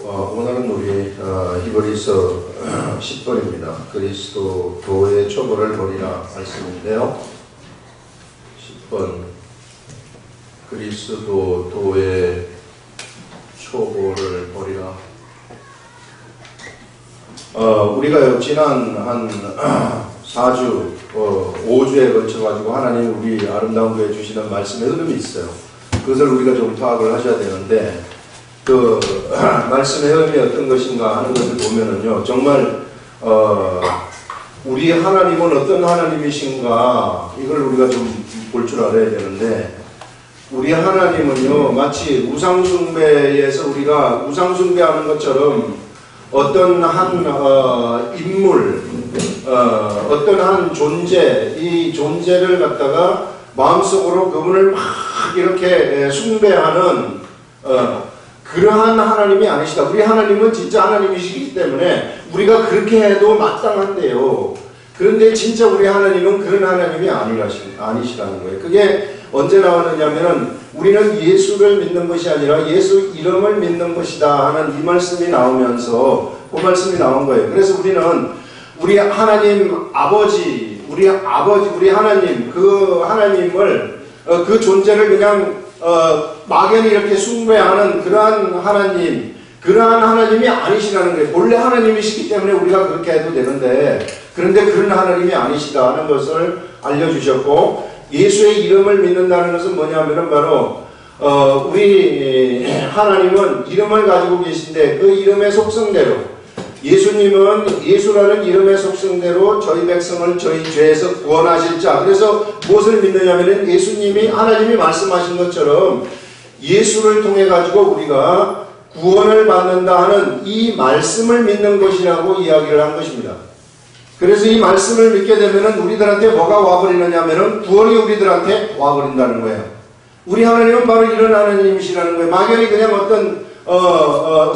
오늘은 우리 히브리서 10번입니다. 그리스도 도의 초보를 버리라 말씀인데요. 10번 그리스도 도의 초보를 버리라. 우리가 지난 한 4주, 5주에 걸쳐가지고 하나님 우리 아름다운 교회 주시는 말씀의 흐름이 있어요. 그것을 우리가 좀 파악을 하셔야 되는데, 그 말씀의 흐름이 어떤 것인가 하는 것을 보면은요, 정말 우리 하나님은 어떤 하나님이신가 이걸 우리가 좀 볼 줄 알아야 되는데, 우리 하나님은요 마치 우상숭배에서 우리가 우상숭배하는 것처럼 어떤 한 인물, 어떤 한 존재, 이 존재를 갖다가 마음속으로 그분을 막 이렇게 숭배하는 그러한 하나님이 아니시다. 우리 하나님은 진짜 하나님이시기 때문에 우리가 그렇게 해도 마땅한데요. 그런데 진짜 우리 하나님은 그런 하나님이 아니시라는 거예요. 그게 언제 나오느냐면은 우리는 예수를 믿는 것이 아니라 예수 이름을 믿는 것이다 하는 이 말씀이 나오면서 그 말씀이 나온 거예요. 그래서 우리는 우리 하나님 아버지, 우리 하나님, 그 하나님을 그 존재를 그냥 막연히 이렇게 숭배하는 그러한 하나님이 아니시라는 거예요. 본래 하나님이시기 때문에 우리가 그렇게 해도 되는데, 그런데 그런 하나님이 아니시다 하는 것을 알려주셨고, 예수의 이름을 믿는다는 것은 뭐냐면은 바로 우리 하나님은 이름을 가지고 계신데 그 이름의 속성대로, 예수님은 예수라는 이름의 속성대로 저희 백성을 저희 죄에서 구원하실 자. 그래서 무엇을 믿느냐면은 예수님이, 하나님이 말씀하신 것처럼 예수를 통해 가지고 우리가 구원을 받는다 하는 이 말씀을 믿는 것이라고 이야기를 한 것입니다. 그래서 이 말씀을 믿게 되면은 우리들한테 뭐가 와버리느냐면은 구원이 우리들한테 와버린다는 거예요. 우리 하나님은 바로 이런 하나님이시라는 거예요. 막연히 그냥 어떤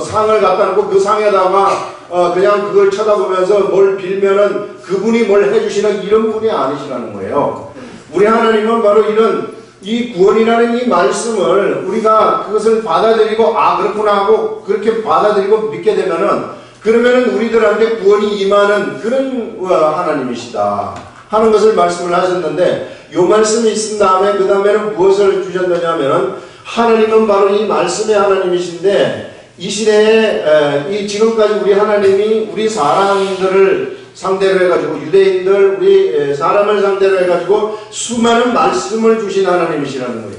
상을 갖다 놓고 그 상에다가 그냥 그걸 쳐다보면서 뭘 빌면은 그분이 뭘 해주시는 이런 분이 아니시라는 거예요. 우리 하나님은 바로 이런 이 구원이라는 이 말씀을 우리가 그것을 받아들이고 그렇구나 하고 그렇게 받아들이고 믿게 되면은, 그러면은 우리들한테 구원이 임하는 그런 하나님이시다 하는 것을 말씀을 하셨는데, 이 말씀이 있은 다음에 그 다음에는 무엇을 주셨느냐면은, 하나님은 바로 이 말씀의 하나님이신데, 이 시대에 이 지금까지 우리 하나님이 우리 사람들을 상대로 해가지고, 유대인들 우리 사람을 상대로 해가지고 수많은 말씀을 주신 하나님이시라는 거예요.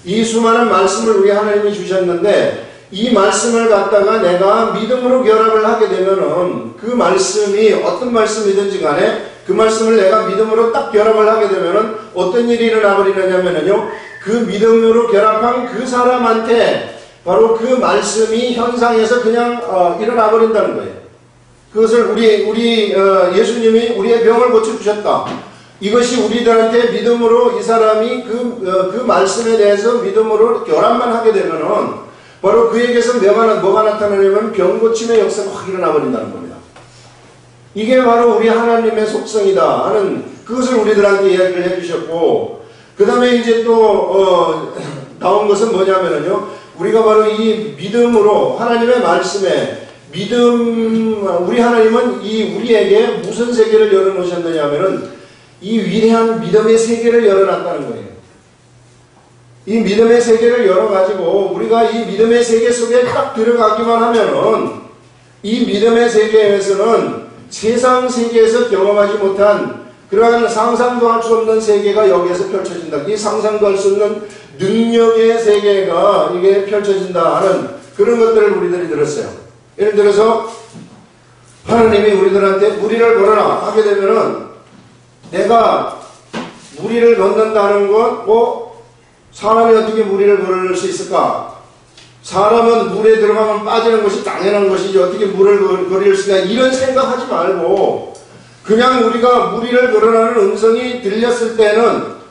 이 수많은 말씀을 우리 하나님이 주셨는데, 이 말씀을 갖다가 내가 믿음으로 결합을 하게 되면은, 그 말씀이 어떤 말씀이든지 간에 그 말씀을 내가 믿음으로 딱 결합을 하게 되면은 어떤 일이 일어나 버리느냐면요, 그 믿음으로 결합한 그 사람한테 바로 그 말씀이 현상에서 그냥 일어나 버린다는 거예요. 그것을 우리 예수님이 우리의 병을 고쳐주셨다. 이것이 우리들한테 믿음으로 이 사람이 그 말씀에 대해서 믿음으로 결합만 하게 되면은 바로 그에게서 뭐가 나타나냐면 병 고침의 역사가 확 일어나 버린다는 겁니다. 이게 바로 우리 하나님의 속성이다 하는 그것을 우리들한테 이야기를 해주셨고, 그 다음에 이제 또 나온 것은 뭐냐면요, 우리가 바로 이 믿음으로 하나님의 말씀에 우리 하나님은 우리에게 무슨 세계를 열어놓으셨느냐면은 이 위대한 믿음의 세계를 열어놨다는 거예요. 이 믿음의 세계를 열어가지고 우리가 이 믿음의 세계 속에 딱 들어가기만 하면은 이 믿음의 세계에서는 세상 세계에서 경험하지 못한 그러한 상상도 할 수 없는 세계가 여기에서 펼쳐진다. 이 상상도 할 수 없는 능력의 세계가 이게 펼쳐진다 하는 그런 것들을 우리들이 들었어요. 예를 들어서 하나님이 우리들한테 무리를 걸어라 하게 되면은, 내가 무리를 걷는다는 것, 사람이 어떻게 무리를 걸을 수 있을까? 사람은 물에 들어가면 빠지는 것이 당연한 것이지 어떻게 물을 걸을 수가, 이런 생각하지 말고 그냥 우리가 무리를 걸으라는 음성이 들렸을 때는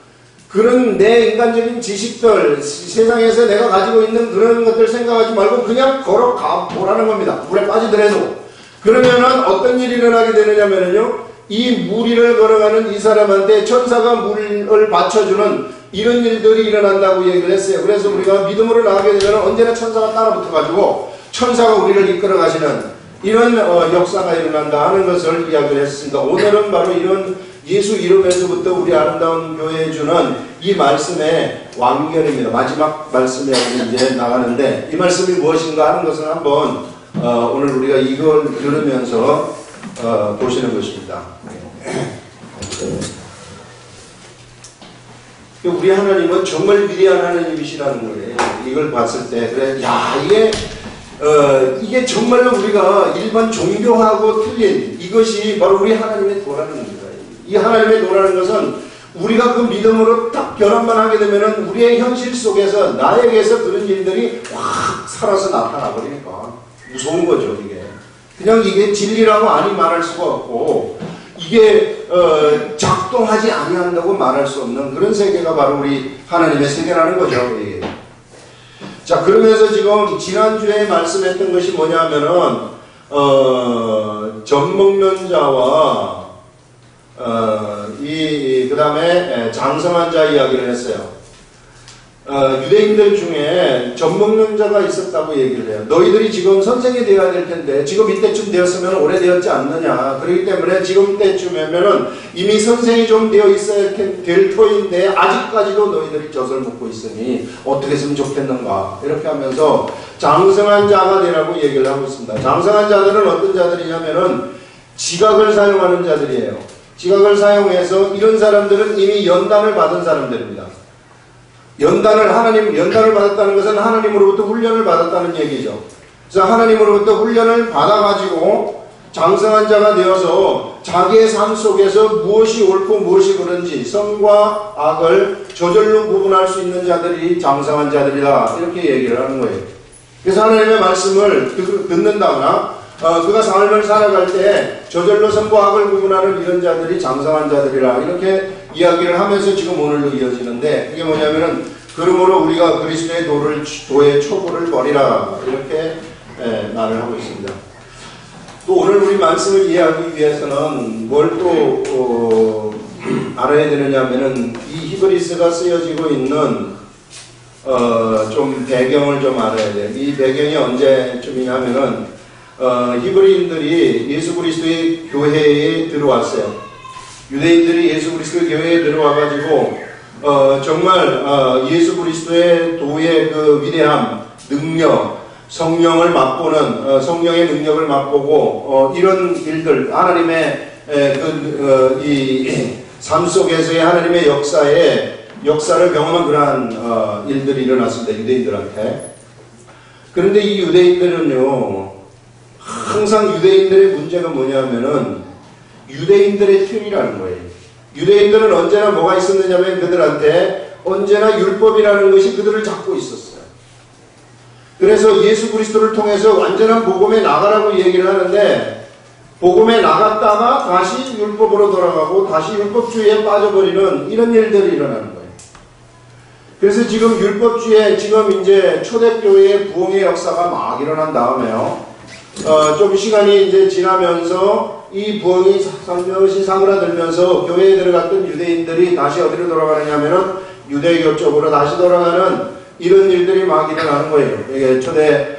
그런 내 인간적인 지식들, 세상에서 내가 가지고 있는 그런 것들 생각하지 말고 그냥 걸어가 보라는 겁니다. 물에 빠지더라도. 그러면은 어떤 일이 일어나게 되느냐면요, 이 무리를 걸어가는 이 사람한테 천사가 물을 받쳐주는 이런 일들이 일어난다고 얘기를 했어요. 그래서 우리가 믿음으로 나가게 되면 언제나 천사가 따라 붙어가지고 천사가 우리를 이끌어 가시는 이런 역사가 일어난다 하는 것을 이야기를 했습니다. 오늘은 바로 이런 예수 이름에서부터 우리 아름다운 교회에 주는 이 말씀의 완결입니다. 마지막 말씀에 이제 나가는데 이 말씀이 무엇인가 하는 것은 한번 오늘 우리가 이걸 들으면서 보시는 것입니다. 우리 하나님은 정말 위대한 하나님이시라는 거예요. 이걸 봤을 때 그래, 야 이게 정말로 우리가 일반 종교하고 틀린 이것이 바로 우리 하나님의 도라는 겁니다. 이 하나님의 도라는 것은 우리가 그 믿음으로 딱 결합만 하게 되면은 우리의 현실 속에서 나에게서 그런 일들이 확 살아서 나타나 버리니까 무서운 거죠. 이게 그냥 이게 진리라고 아니 말할 수가 없고 이게 작동하지 아니한다고 말할 수 없는 그런 세계가 바로 우리 하나님의 세계라는 거죠. 이게. 자, 그러면서 지금 지난주에 말씀했던 것이 뭐냐면은 젖 먹는 자와 그 다음에 장성한 자 이야기를 했어요. 유대인들 중에 젖 먹는 자가 있었다고 얘기를 해요. 너희들이 지금 선생이 되어야 될 텐데 지금 이때쯤 되었으면 오래되었지 않느냐. 그렇기 때문에 지금 때쯤이면은 이미 선생이 좀 되어 있어야 될 터인데 아직까지도 너희들이 젖을 먹고 있으니 어떻게 했으면 좋겠는가. 이렇게 하면서 장성한 자가 되라고 얘기를 하고 있습니다. 장성한 자들은 어떤 자들이냐면은 지각을 사용하는 자들이에요. 지각을 사용해서 이런 사람들은 이미 연단을 받은 사람들입니다. 연단을 받았다는 것은 하나님으로부터 훈련을 받았다는 얘기죠. 그래서 하나님으로부터 훈련을 받아가지고 장성한 자가 되어서 자기의 삶 속에서 무엇이 옳고 무엇이 그른지 선과 악을 저절로 구분할 수 있는 자들이 장성한 자들이다. 이렇게 얘기를 하는 거예요. 그래서 하나님의 말씀을 듣는다거나 그가 삶을 살아갈 때 저절로 선과 악을 구분하는 이런 자들이 장성한 자들이라 이렇게 이야기를 하면서 지금 오늘로 이어지는데 그게 뭐냐면은 그러므로 우리가 그리스도의 도의 초보를 버리라 이렇게 말을 하고 있습니다. 또 오늘 우리 말씀을 이해하기 위해서는 뭘 또 알아야 되느냐 하면은 이 히브리스가 쓰여지고 있는 좀 배경을 좀 알아야 돼요. 이 배경이 언제쯤이냐면은 히브리인들이 예수 그리스도의 교회에 들어왔어요. 유대인들이 예수 그리스도의 교회에 들어와가지고 정말 예수 그리스도의 도의 그 위대함, 능력, 성령을 맛보는 성령의 능력을 맛보고 이런 일들 하나님의 이 삶 속에서의 하나님의 역사를 경험한 그러한 일들이 일어났습니다. 유대인들한테. 그런데 이 유대인들은요 항상 유대인들의 문제가 뭐냐면은 유대인들의 틀이라는 거예요. 유대인들은 언제나 뭐가 있었느냐면 그들한테 언제나 율법이라는 것이 그들을 잡고 있었어요. 그래서 예수 그리스도를 통해서 완전한 복음에 나가라고 얘기를 하는데 복음에 나갔다가 다시 율법으로 돌아가고 다시 율법주의에 빠져버리는 이런 일들이 일어나는 거예요. 그래서 지금 율법주의에 지금 이제 초대교회의 부흥의 역사가 막 일어난 다음에요. 좀 시간이 이제 지나면서 이 부흥이 살며시 사그라들면서 교회에 들어갔던 유대인들이 다시 어디로 돌아가느냐면은 유대교 쪽으로 다시 돌아가는 이런 일들이 막 일어나는 거예요. 이게 초대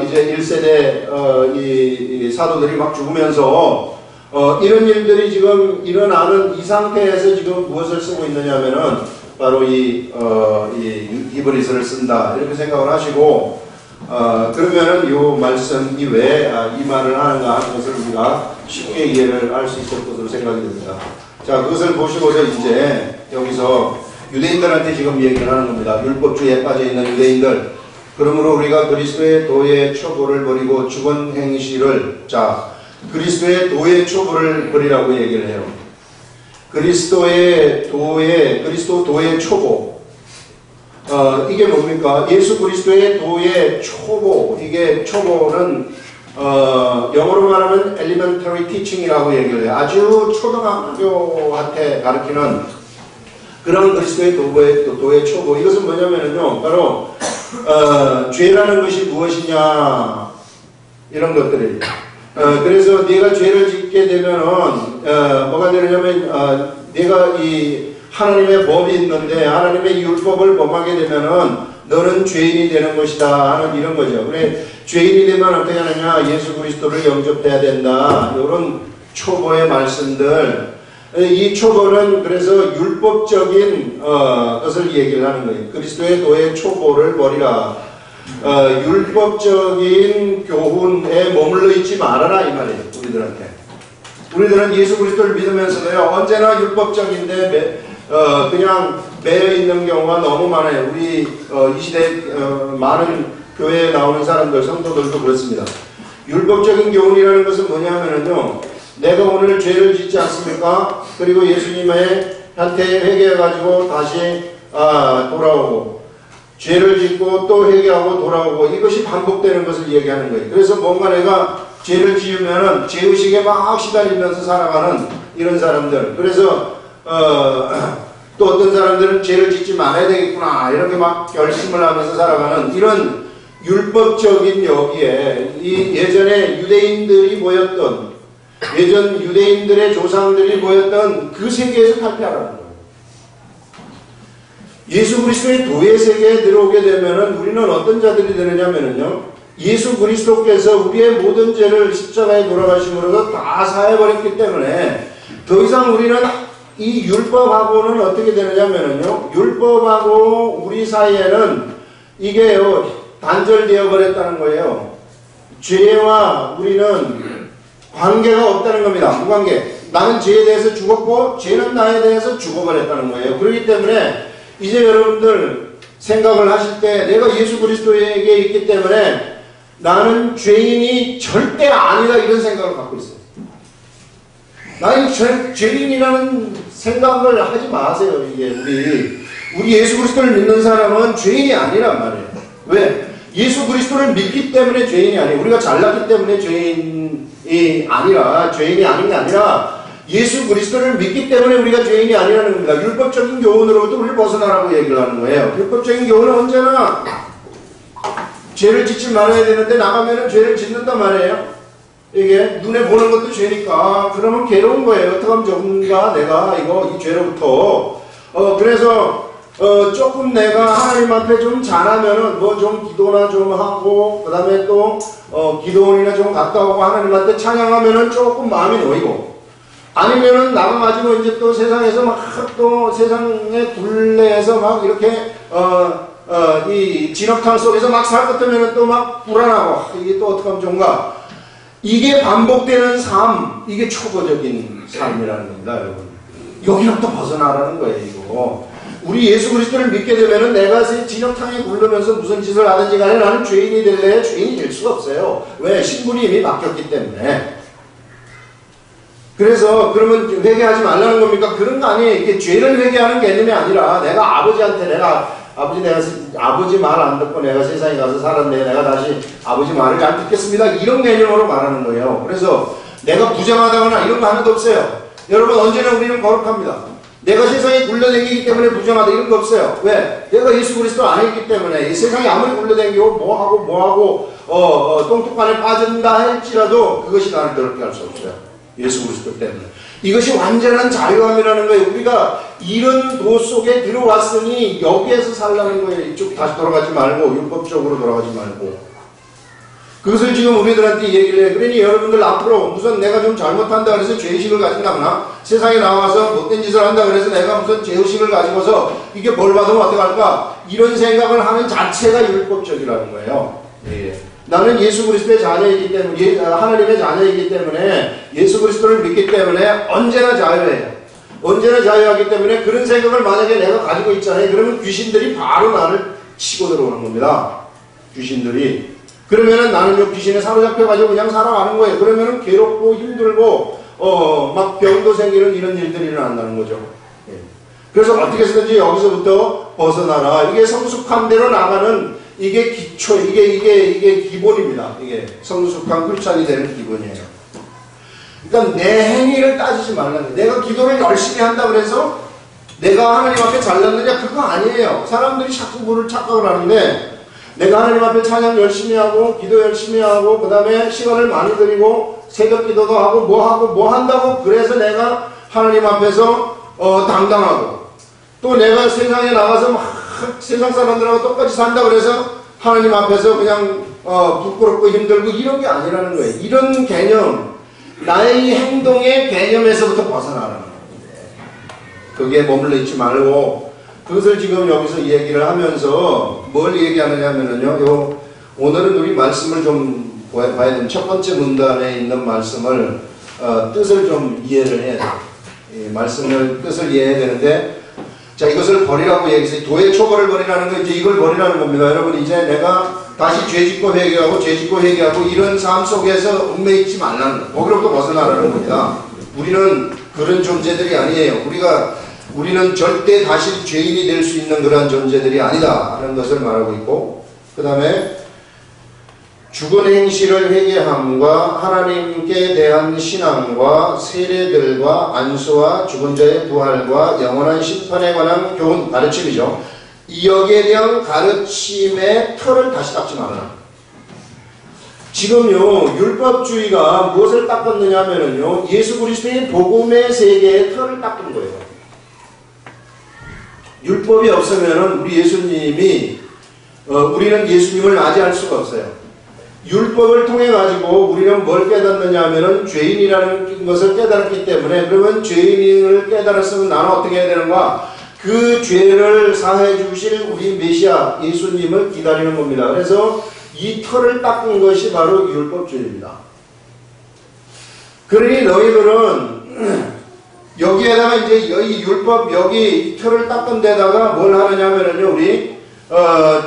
이제 1세대 이 사도들이 막 죽으면서 이런 일들이 지금 일어나는 이 상태에서 지금 무엇을 쓰고 있느냐면은 바로 이 히브리서를 쓴다 이렇게 생각을 하시고 그러면은 이 말씀이 왜 이 말을 하는가 하는 것을 우리가 쉽게 이해를 할 수 있을 것으로 생각이 됩니다. 자, 그것을 보시고서 이제 여기서 유대인들한테 지금 얘기를 하는 겁니다. 율법주의에 빠져있는 유대인들. 그러므로 우리가 그리스도의 도의 초보를 버리고 죽은 행실을 그리스도의 도의 초보를 버리라고 얘기를 해요. 그리스도 도의 초보. 이게 뭡니까? 예수 그리스도의 도의 초보. 이게 초보는 영어로 말하면 elementary teaching이라고 얘기를 해요. 아주 초등학교한테 가르치는 그런 그리스도의 도의 초보. 이것은 뭐냐면요, 바로 죄라는 것이 무엇이냐 이런 것들이. 그래서 네가 죄를 짓게 되면은 뭐가 되느냐면 네가 이 하나님의 법이 있는데 하나님의 율법을 범하게 되면은 너는 죄인이 되는 것이다 하는 이런 거죠. 그래 죄인이 되면 어떻게 하느냐, 예수 그리스도를 영접해야 된다, 이런 초보의 말씀들. 이 초보는 그래서 율법적인 것을 얘기를 하는 거예요. 그리스도의 도의 초보를 버리라. 율법적인 교훈에 머물러 있지 말아라 이 말이에요. 우리들은 예수 그리스도를 믿으면서도요, 언제나 율법적인데 그냥 매여 있는 경우가 너무 많아요. 우리 이 시대 많은 교회에 나오는 사람들, 성도들도 그렇습니다. 율법적인 교훈이라는 것은 뭐냐면요, 내가 오늘 죄를 짓지 않습니까? 그리고 예수님의 한테 회개해가지고 다시 돌아오고, 죄를 짓고 또 회개하고 돌아오고, 이것이 반복되는 것을 얘기하는 거예요. 그래서 뭔가 내가 죄를 지으면은 죄의식에 막 시달리면서 살아가는 이런 사람들. 그래서 또 어떤 사람들은 죄를 짓지 말아야 되겠구나 이렇게 막 결심을 하면서 살아가는 이런 율법적인 여기에, 이 예전에 유대인들이 모였던, 예전 유대인들의 조상들이 모였던 그 세계에서 탈피하라는 거예요. 예수 그리스도의 도의 세계에 들어오게 되면은 우리는 어떤 자들이 되느냐면요, 예수 그리스도께서 우리의 모든 죄를 십자가에 돌아가심으로써 다 사해버렸기 때문에 더 이상 우리는 이 율법하고는 어떻게 되느냐면요, 율법하고 우리 사이에는 이게요 단절되어 버렸다는 거예요. 죄와 우리는 관계가 없다는 겁니다. 무관계. 나는 죄에 대해서 죽었고 죄는 나에 대해서 죽어버렸다는 거예요. 그렇기 때문에 이제 여러분들 생각을 하실 때, 내가 예수 그리스도에게 있기 때문에 나는 죄인이 절대 아니다 이런 생각을 갖고 있어요. 나는 죄인이라는 생각을 하지 마세요. 이게 우리 예수 그리스도를 믿는 사람은 죄인이 아니란 말이에요. 왜? 예수 그리스도를 믿기 때문에 죄인이 아니에요. 우리가 잘났기 때문에 죄인이 아니라, 죄인이 아닌 게 아니라 예수 그리스도를 믿기 때문에 우리가 죄인이 아니라는 겁니다. 율법적인 교훈으로부터 우리를 벗어나라고 얘기를 하는 거예요. 율법적인 교훈은 언제나 죄를 짓지 말아야 되는데 나가면은 죄를 짓는단 말이에요. 이게 눈에 보는 것도 죄니까 그러면 괴로운 거예요. 어떡하면 전가 내가 이 죄로부터 그래서 조금 내가 하나님 앞에 좀 잘하면은 뭐 좀 기도나 좀 하고, 그 다음에 또 기도원이나 좀 갔다 오고 하나님한테 찬양하면은 조금 마음이 놓이고, 아니면은 나가가지고 이제 또 세상에서 막 또 세상의 굴레에서 막 이렇게 이 진흙탕 속에서 막 살 것 같으면은 또 막 불안하고, 이게 또 어떡하면 좋은가. 이게 반복되는 삶, 이게 초보적인 삶이라는 겁니다, 여러분. 여기로부터 벗어나라는 거예요, 이거. 우리 예수 그리스도를 믿게 되면은 내가 진흙탕에 굴르면서 무슨 짓을 하든지 간에 나는 죄인이 될래? 죄인이 될 수가 없어요. 왜? 신분이 이미 바뀌었기 때문에. 그래서 그러면 회개하지 말라는 겁니까? 그런 거 아니에요. 이게 죄를 회개하는 개념이 아니라, 내가 아버지한테 아버지 말 안 듣고 내가 세상에 가서 살았네, 내가 다시 아버지 말을 잘 듣겠습니다, 이런 개념으로 말하는 거예요. 그래서 내가 부정하다거나 이런 거 하나도 없어요. 여러분, 언제나 우리는 거룩합니다. 내가 세상에 굴러다니기 때문에 부정하다 이런 거 없어요. 왜? 내가 예수 그리스도 안에 있기 때문에. 이 세상에 아무리 굴러다니고 뭐하고 똥뚝간에 빠진다 할지라도 그것이 나를 더럽게 할 수 없어요. 예수 그리스도 때문에. 이것이 완전한 자유함이라는 거예요. 우리가 이런 도 속에 들어왔으니 여기에서 살라는 거예요. 이쪽 다시 돌아가지 말고, 율법적으로 돌아가지 말고. 그것을 지금 우리들한테 얘기를 해. 그러니 여러분들 앞으로 무슨 내가 좀 잘못한다 그래서 죄의식을 가진다거나, 세상에 나와서 못된 짓을 한다 그래서 내가 무슨 죄의식을 가지고서 이게 벌 받으면 어떡할까, 이런 생각을 하는 자체가 율법적이라는 거예요. 예. 나는 예수 그리스도의 자녀이기 때문에, 하나님의 자녀이기 때문에, 예수 그리스도를 믿기 때문에 언제나 자유해요. 언제나 자유하기 때문에 그런 생각을 만약에 내가 가지고 있잖아요. 그러면 귀신들이 바로 나를 치고 들어오는 겁니다. 귀신들이. 그러면은 나는 요 귀신에 사로잡혀가지고 그냥 살아가는 거예요. 그러면은 괴롭고 힘들고, 막 병도 생기는 이런 일들이 일어난다는 거죠. 예. 그래서 어떻게 해서든지 여기서부터 벗어나라. 이게 성숙한 대로 나가는, 이게 기초, 이게 기본입니다. 이게 성숙한 크리스찬이 되는 기본이에요. 그러니까 내 행위를 따지지 말라는 거예요. 내가 기도를 열심히 한다 그래서 내가 하나님 앞에 잘났느냐, 그거 아니에요. 사람들이 자꾸 그걸 착각을 하는데, 내가 하나님 앞에 찬양 열심히 하고 기도 열심히 하고 그 다음에 시간을 많이 드리고 새벽 기도도 하고 뭐 한다고 그래서 내가 하나님 앞에서 당당하고, 또 내가 세상에 나가서 막 세상 사람들하고 똑같이 산다 그래서 하나님 앞에서 그냥 부끄럽고 힘들고 이런 게 아니라는 거예요. 이런 개념, 나의 행동의 개념에서부터 벗어나라는 거예요. 그게 머물러 있지 말고, 그것을 지금 여기서 얘기를 하면서 뭘 얘기하느냐면요, 오늘은 우리 말씀을 좀 봐야 되는 첫 번째 문단에 있는 말씀을 뜻을 좀 이해를 해야 돼요. 말씀을 뜻을 이해해야 되는데, 자, 이것을 버리라고 얘기해서 도의 초벌을 버리라는 거, 이제 이걸 버리라는 겁니다. 여러분, 이제 내가 다시 죄짓고 회개하고 이런 삶 속에서 얽매여 있지 말라는 거, 거기로부터 벗어나라는 겁니다. 우리는 그런 존재들이 아니에요. 우리는 절대 다시 죄인이 될 수 있는 그런 존재들이 아니다 하는 것을 말하고 있고, 그 다음에 죽은 행실을 회개함과 하나님께 대한 신앙과 세례들과 안수와 죽은 자의 부활과 영원한 심판에 관한 교훈, 가르침이죠. 여기에 대한 가르침의 틀을 다시 닦지 말아라. 지금요, 율법주의가 무엇을 닦았느냐 하면요, 예수 그리스도의 복음의 세계의 틀을 닦은 거예요. 율법이 없으면은 우리 예수님이 우리는 예수님을 맞이할 수가 없어요. 율법을 통해 가지고 우리는 뭘 깨닫느냐 하면은 죄인이라는 것을 깨달았기 때문에, 그러면 죄인을 깨달았으면 나는 어떻게 해야 되는가? 그 죄를 사해 주실 우리 메시아 예수님을 기다리는 겁니다. 그래서 이 틀을 닦은 것이 바로 율법주의입니다. 그러니 너희들은 여기에다가 이제 이 율법 여기 틀을 닦은 데다가 뭘 하느냐면은요, 우리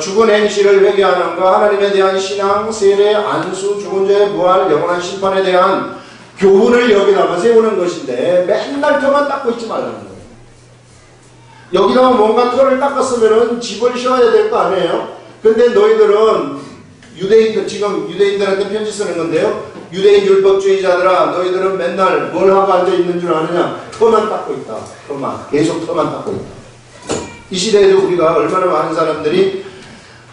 죽은 행실을 회개하는가, 하나님에 대한 신앙, 세례, 안수, 죽은 자의 부활, 영원한 심판에 대한 교훈을 여기다가 세우는 것인데, 맨날 털만 닦고 있지 말라는 거예요. 여기다가 뭔가 털을 닦았으면은 집을 쉬어야 될 거 아니에요? 근데 너희들은 유대인들, 지금 유대인들한테 편지 쓰는 건데요, 유대인 율법주의자들아, 너희들은 맨날 뭘 하고 앉아 있는 줄 아느냐? 털만 닦고 있다. 계속 털만 닦고 있다. 이 시대에도 우리가 얼마나 많은 사람들이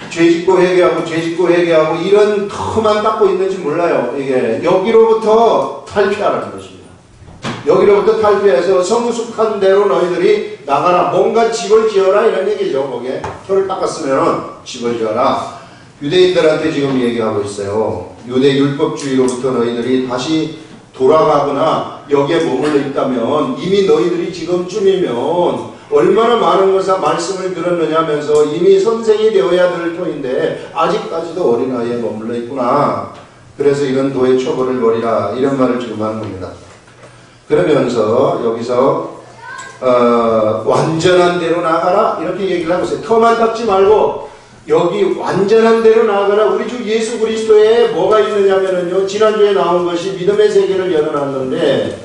죄짓고 회개하고 이런 터만 닦고 있는지 몰라요. 이게 여기로부터 탈피하라는 것입니다. 여기로부터 탈피해서 성숙한 대로 너희들이 나가라. 뭔가 집을 지어라 이런 얘기죠. 거기에 털을 닦았으면 집을 지어라. 유대인들한테 지금 얘기하고 있어요. 유대 율법주의로부터 너희들이 다시 돌아가거나 여기에 머물러 있다면, 이미 너희들이 지금쯤이면 얼마나 많은 것을 말씀을 들었느냐 하면서 이미 선생이 되어야 될 터인데 아직까지도 어린아이에 머물러 있구나. 그래서 이런 도의 초벌을 버리라, 이런 말을 지금 하는 겁니다. 그러면서 여기서 완전한 대로 나가라 이렇게 얘기를 하고 있어요. 터만 닦지 말고 여기 완전한 대로 나가라. 우리 주 예수 그리스도에 뭐가 있느냐면요, 지난주에 나온 것이 믿음의 세계를 열어놨는데,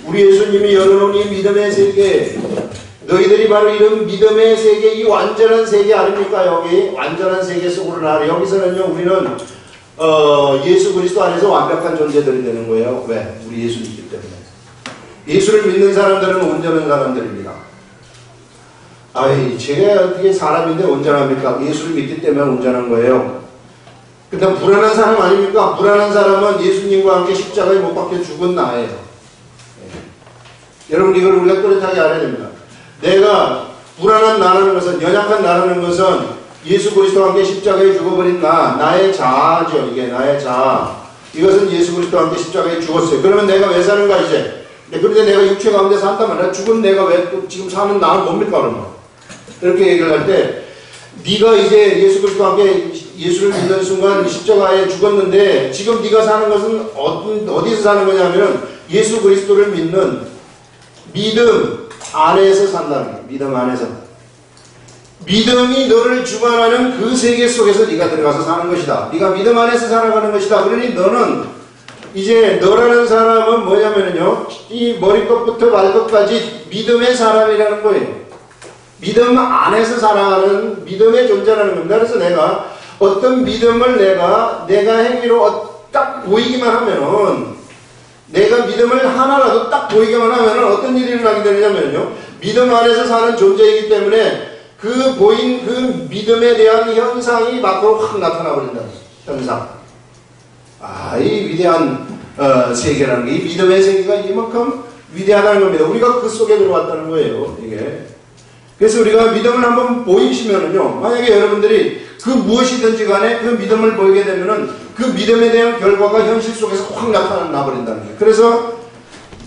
우리 예수님이 열어놓은 이 믿음의 세계, 너희들이 바로 이런 믿음의 세계, 이 완전한 세계 아닙니까? 여기 완전한 세계 속으로 나가라. 여기서는요, 우리는 예수 그리스도 안에서 완벽한 존재들이 되는 거예요. 왜? 우리 예수 믿기 때문에. 예수를 믿는 사람들은 온전한 사람들입니다. 아이, 제가 어떻게 사람인데 온전합니까? 예수를 믿기 때문에 온전한 거예요. 그 다음 불안한 사람 아닙니까? 불안한 사람은 예수님과 함께 십자가에 못 박혀 죽은 나예요. 여러분, 이걸 우리가 또렷하게 알아야 됩니다. 내가 불안한 나라는 것은, 연약한 나라는 것은 예수 그리스도와 함께 십자가에 죽어버린 나의 자아죠. 이게 나의 자아. 이것은 예수 그리스도와 함께 십자가에 죽었어요. 그러면 내가 왜 사는가 이제? 그런데 내가 육체 가운데 산다면, 내가 죽은 내가 왜 또 지금 사는 나는 뭡니까 그러면? 이렇게 얘기를 할 때, 네가 이제 예수 그리스도와 함께 예수를 믿는 순간 십자가에 죽었는데, 지금 네가 사는 것은 어디서 사는 거냐면 예수 그리스도를 믿는 믿음 안에서 산다는 거예요. 믿음 안에서. 믿음이 너를 주관하는 그 세계 속에서 네가 들어가서 사는 것이다. 네가 믿음 안에서 살아가는 것이다. 그러니 너는 이제, 너라는 사람은 뭐냐면요, 이 머리끝부터 발끝까지 믿음의 사람이라는 거예요. 믿음 안에서 살아가는 믿음의 존재라는 겁니다. 그래서 내가 어떤 믿음을 내가 행위로 딱 보이기만 하면은, 내가 믿음을 하나라도 딱 보이기만 하면은 어떤 일이 일어나게 되냐면요, 믿음 안에서 사는 존재이기 때문에 그 보인 그 믿음에 대한 현상이 밖으로 확 나타나 버린다. 현상. 아, 이 위대한 세계라는 게, 이 믿음의 세계가 이만큼 위대하다는 겁니다. 우리가 그 속에 들어왔다는 거예요. 이게 그래서 우리가 믿음을 한번 보이시면은요, 만약에 여러분들이 그 무엇이든지 간에 그 믿음을 보이게 되면은 그 믿음에 대한 결과가 현실 속에서 확 나타나 버린다는 거예요. 그래서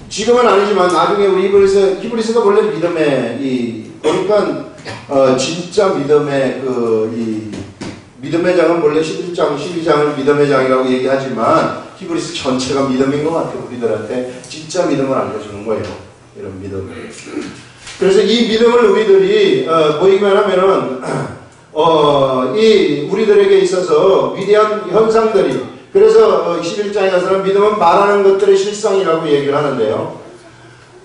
지금은 아니지만 나중에 우리 히브리서가 원래 믿음의 보니까 진짜 믿음의 믿음의 장은 원래 11장, 12장을 믿음의 장이라고 얘기하지만 히브리서 전체가 믿음인 것 같아요. 우리들한테 진짜 믿음을 알려주는 거예요. 이런 믿음을. 그래서 이 믿음을 우리들이 보이기만 하면은 이 우리들에게 있어서 위대한 현상들이, 그래서 11장에 가서는 믿음은 바라는 것들의 실상이라고 얘기를 하는데요.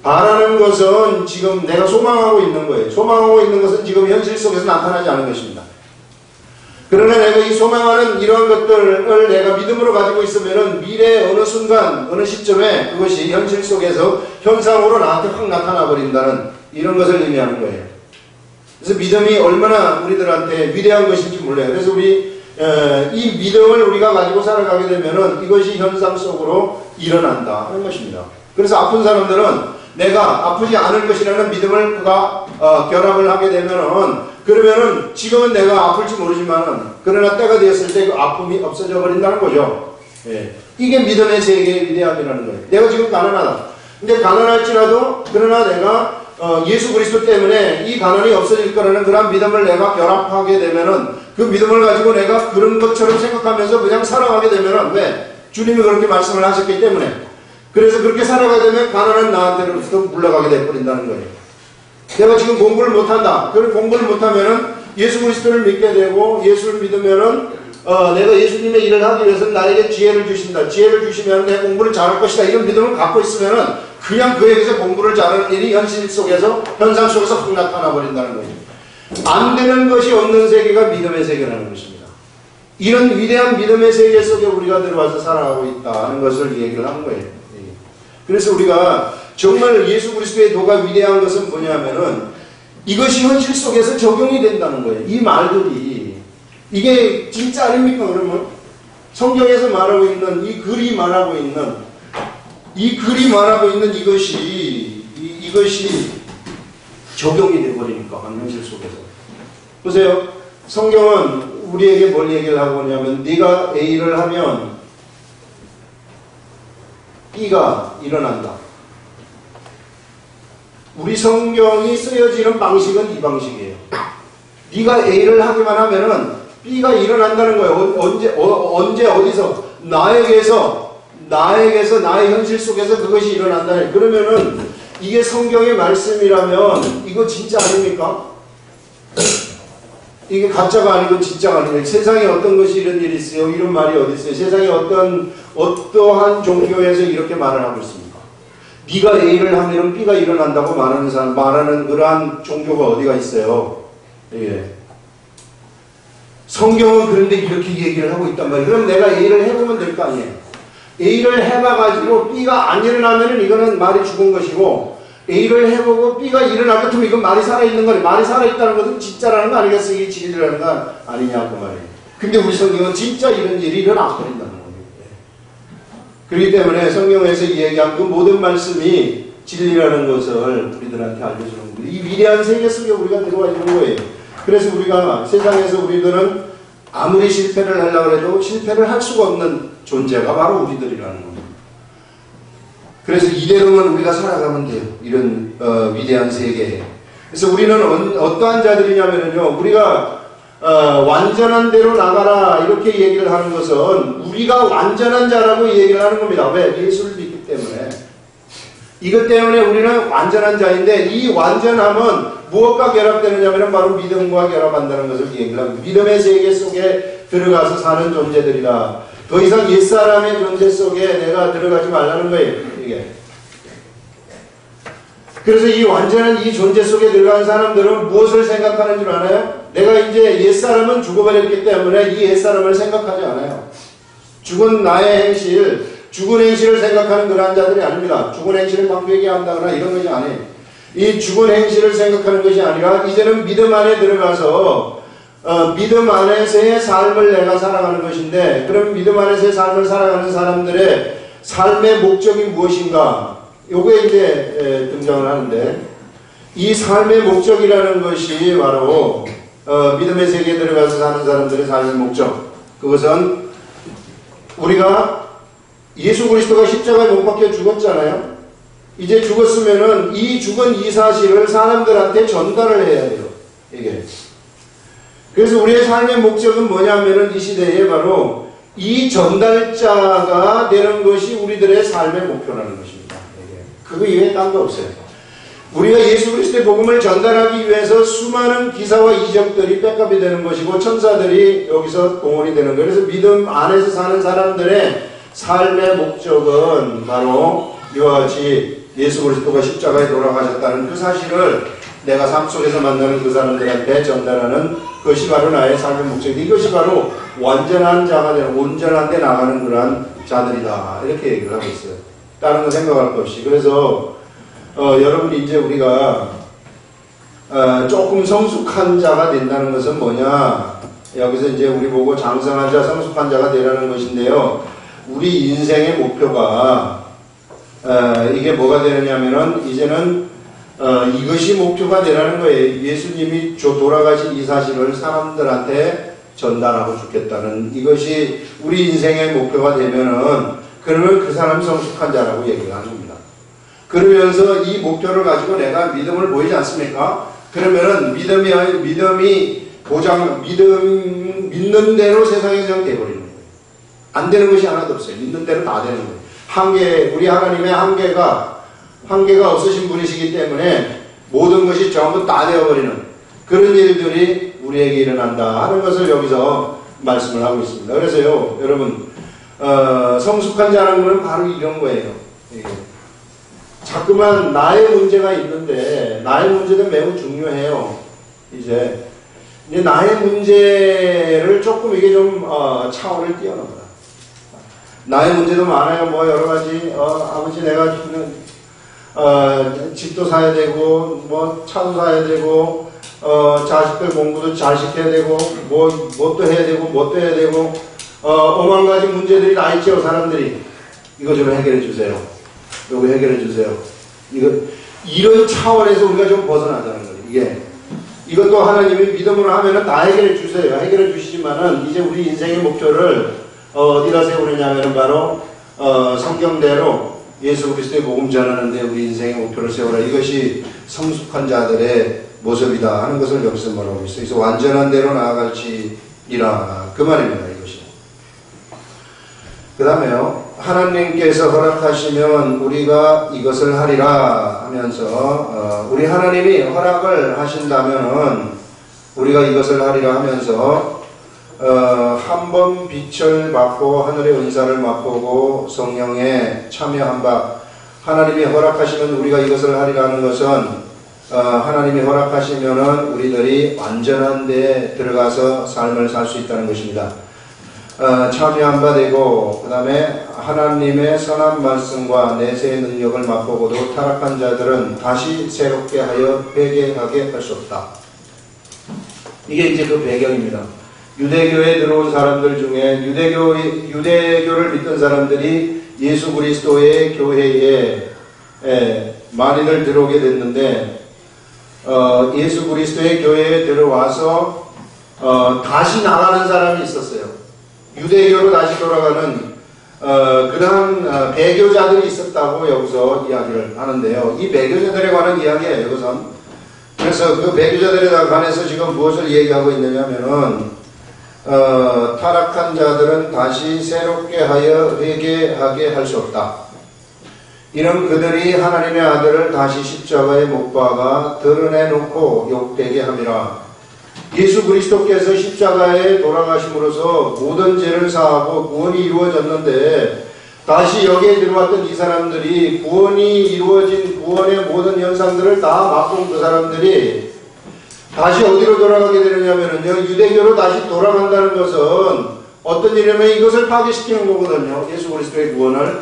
바라는 것은 지금 내가 소망하고 있는 거예요. 소망하고 있는 것은 지금 현실 속에서 나타나지 않은 것입니다. 그러나 내가 이 소망하는 이러한 것들을 내가 믿음으로 가지고 있으면은 미래의 어느 순간, 어느 시점에 그것이 현실 속에서 현상으로 나한테 확 나타나 버린다는 이런 것을 의미하는 거예요. 그래서 믿음이 얼마나 우리들한테 위대한 것인지 몰라요. 그래서 우리 이 믿음을 우리가 가지고 살아가게 되면은 이것이 현상 속으로 일어난다 하는 것입니다. 그래서 아픈 사람들은 내가 아프지 않을 것이라는 믿음을 그가 결합을 하게 되면은, 그러면은 지금은 내가 아플지 모르지만은 그러나 때가 되었을 때 그 아픔이 없어져 버린다는 거죠. 예. 이게 믿음의 세계의 위대함이라는 거예요. 내가 지금 가난하다. 근데 가난할지라도 그러나 내가 예수 그리스도 때문에 이 가난이 없어질 거라는 그런 믿음을 내가 결합하게 되면은 그 믿음을 가지고 내가 그런 것처럼 생각하면서 그냥 살아가게 되면은, 왜? 주님이 그렇게 말씀을 하셨기 때문에. 그래서 그렇게 살아가게 되면 가난한 나한테로부터 물러가게 돼버린다는 거예요. 내가 지금 공부를 못한다. 그럼 공부를 못하면은 예수 그리스도를 믿게 되고, 예수를 믿으면은 내가 예수님의 일을 하기 위해서는 나에게 지혜를 주신다. 지혜를 주시면 내 공부를 잘할 것이다. 이런 믿음을 갖고 있으면은 그냥 그에게서 공부를 잘하는 일이 현실 속에서, 현상 속에서 확 나타나 버린다는 거예요. 안 되는 것이 없는 세계가 믿음의 세계라는 것입니다. 이런 위대한 믿음의 세계 속에 우리가 들어와서 살아가고 있다는 것을 얘기를 한 거예요. 그래서 우리가 정말 예수 그리스도의 도가 위대한 것은 뭐냐면은 이것이 현실 속에서 적용이 된다는 거예요. 이 말들이 이게 진짜 아닙니까? 그러면 성경에서 말하고 있는 이 글이 말하고 있는 이것이 적용이 되어버리니까 현실 속에서. 보세요. 성경은 우리에게 뭘 얘기를 하고 있냐면 네가 A를 하면 B가 일어난다. 우리 성경이 쓰여지는 방식은 이 방식이에요. 네가 A를 하기만 하면은 B가 일어난다는 거예요. 언제 어디서 나에게서 나의 현실 속에서 그것이 일어난다. 그러면은 이게 성경의 말씀이라면 이거 진짜 아닙니까? 이게 가짜가 아니고 진짜가 아니고, 세상에 어떤 것이 이런 일이 있어요? 이런 말이 어디 있어요? 세상에 어떠한 종교에서 이렇게 말을 하고 있습니까? 네가 A를 하면 B가 일어난다고 말하는 그러한 종교가 어디가 있어요? 예. 성경은 그런데 이렇게 얘기를 하고 있단 말이에요. 그럼 내가 A를 해보면 될 거 아니에요? A를 해봐가지고 B가 안 일어나면은 이거는 말이 죽은 것이고, A를 해보고 B가 일어날 것 같으면 이건 말이 살아있는 거예요. 말이 살아있다는 것은 진짜라는 거 아니겠어요? 이게 진리라는 거 아니냐 그 말이에요. 근데 우리 성경은 진짜 이런 일이 일어나버린다는 거예요. 그렇기 때문에 성경에서 얘기한 그 모든 말씀이 진리라는 것을 우리들한테 알려주는 거예요. 이 위대한 세계 속에 우리가 들어와 있는 거예요. 그래서 우리가 세상에서 우리들은 아무리 실패를 하려고 해도 실패를 할 수가 없는 존재가 바로 우리들이라는 겁니다. 그래서 이대로만 우리가 살아가면 돼요. 이런 위대한 세계에. 그래서 우리는 어떠한 자들이냐면요, 우리가 완전한 대로 나가라 이렇게 얘기를 하는 것은 우리가 완전한 자라고 얘기를 하는 겁니다. 왜? 예수를 믿기 때문에. 이것 때문에 우리는 완전한 자인데, 이 완전함은 무엇과 결합되느냐면 바로 믿음과 결합한다는 것을 얘기를 합니다. 믿음의 세계 속에 들어가서 사는 존재들이다. 더 이상 옛사람의 존재 속에 내가 들어가지 말라는 거예요. 이게. 그래서 이 완전한 이 존재 속에 들어간 사람들은 무엇을 생각하는 줄 아나요? 내가 이제 옛사람은 죽어버렸기 때문에 이 옛사람을 생각하지 않아요. 죽은 나의 행실, 죽은 행실을 생각하는 그러한 자들이 아닙니다. 죽은 행실을 막 회개한다거나 이런 것이 아니에요. 이 죽은 행실을 생각하는 것이 아니라 이제는 믿음 안에 들어가서 믿음 안에서의 삶을 내가 살아가는 것인데, 그럼 믿음 안에서의 삶을 살아가는 사람들의 삶의 목적이 무엇인가? 요게 이제 등장을 하는데, 이 삶의 목적이라는 것이 바로 믿음의 세계에 들어가서 사는 사람들의 삶의 목적, 그것은 우리가 예수 그리스도가 십자가에 못 박혀 죽었잖아요. 이제 죽었으면은 이 죽은 이 사실을 사람들한테 전달을 해야 돼요. 이게. 그래서 우리의 삶의 목적은 뭐냐면은 이 시대에 바로 이 전달자가 되는 것이 우리들의 삶의 목표라는 것입니다. 이게. 그거 이외에 딴 거 없어요. 우리가 예수 그리스도의 복음을 전달하기 위해서 수많은 기사와 이적들이 백업이 되는 것이고 천사들이 여기서 동원이 되는 거예요. 그래서 믿음 안에서 사는 사람들의 삶의 목적은 바로 이와 같이 예수 그리스도가 십자가에 돌아가셨다는 그 사실을 내가 삶 속에서 만나는 그 사람들한테 전달하는 것이 바로 나의 삶의 목적이다. 이것이 바로 완전한 자가 되는, 온전한 데 나가는 그러한 자들이다. 이렇게 얘기를 하고 있어요. 다른 거 생각할 것 없이. 그래서 여러분 이제 우리가 조금 성숙한 자가 된다는 것은 뭐냐? 여기서 이제 우리 보고 장성한 자, 성숙한 자가 되라는 것인데요. 우리 인생의 목표가 이게 뭐가 되느냐면은 이제는 이것이 목표가 되라는 거예요. 예수님이 돌아가신 이 사실을 사람들한테 전달하고 죽겠다는 이것이 우리 인생의 목표가 되면은 그러면 그 사람이 성숙한 자라고 얘기를 하는 겁니다. 그러면서 이 목표를 가지고 내가 믿음을 보이지 않습니까? 그러면은 믿음이 믿는 대로 세상에 그냥 돼버리는 거예요. 안 되는 것이 하나도 없어요. 믿는 대로 다 되는 거예요. 우리 하나님의 한계가 없으신 분이시기 때문에 모든 것이 전부 다 되어버리는 그런 일들이 우리에게 일어난다 하는 것을 여기서 말씀을 하고 있습니다. 그래서요, 여러분, 성숙한 자라는 것은 바로 이런 거예요. 자꾸만 나의 문제가 있는데, 나의 문제도 매우 중요해요. 이제 나의 문제를 조금 이게 좀, 차원을 뛰어넘어라. 나의 문제도 많아요. 뭐 여러 가지, 아버지 내가 집도 사야 되고, 뭐 차도 사야 되고, 자식들 공부도 잘 시켜야 되고, 뭣도 해야 되고, 뭣도 해야 되고, 오만 가지 문제들이 다 있죠, 사람들이. 이거 좀 해결해 주세요. 요거 해결해 주세요. 이런 차원에서 우리가 좀 벗어나자는 거예요. 이것도 하나님이 믿음으로 하면은 다 해결해 주세요. 해결해 주시지만은 이제 우리 인생의 목표를 어디다 세우느냐면은 바로 성경대로 예수 그리스도의 복음 전하는데 우리 인생의 목표를 세우라. 이것이 성숙한 자들의 모습이다 하는 것을 여기서 말하고 있어요. 그래서 완전한 대로 나아갈지이라 그 말입니다. 이것이. 그 다음에요. 하나님께서 허락하시면 우리가 이것을 하리라 하면서 우리 하나님이 허락을 하신다면은 우리가 이것을 하리라 하면서 한 번 빛을 받고 하늘의 은사를 맛보고 성령에 참여한 바 하나님이 허락하시면 우리가 이것을 하리라 하는 것은 하나님이 허락하시면은 우리들이 완전한 데에 들어가서 삶을 살 수 있다는 것입니다. 참여한 바 되고 그 다음에 하나님의 선한 말씀과 내세의 능력을 맛보고도 타락한 자들은 다시 새롭게 하여 회개하게 할 수 없다. 이게 이제 그 배경입니다. 유대교에 들어온 사람들 중에 유대교를 믿던 사람들이 예수 그리스도의 교회에 많이들 들어오게 됐는데 예수 그리스도의 교회에 들어와서 다시 나가는 사람이 있었어요. 유대교로 다시 돌아가는 그러한 배교자들이 있었다고 여기서 이야기를 하는데요. 이 배교자들에 관한 이야기예요. 이것은. 그래서 그 배교자들에 관해서 지금 무엇을 얘기하고 있느냐면은 타락한 자들은 다시 새롭게 하여 회개하게 할 수 없다. 이는 그들이 하나님의 아들을 다시 십자가에 못 박아 드러내놓고 욕되게 함이라. 예수 그리스도께서 십자가에 돌아가심으로써 모든 죄를 사하고 구원이 이루어졌는데 다시 여기에 들어왔던 이 사람들이 구원이 이루어진 구원의 모든 현상들을 다 맛본 그 사람들이 다시 어디로 돌아가게 되느냐면요, 유대교로 다시 돌아간다는 것은 어떤 일이냐면 이것을 파괴시키는 거거든요. 예수 그리스도의 구원을.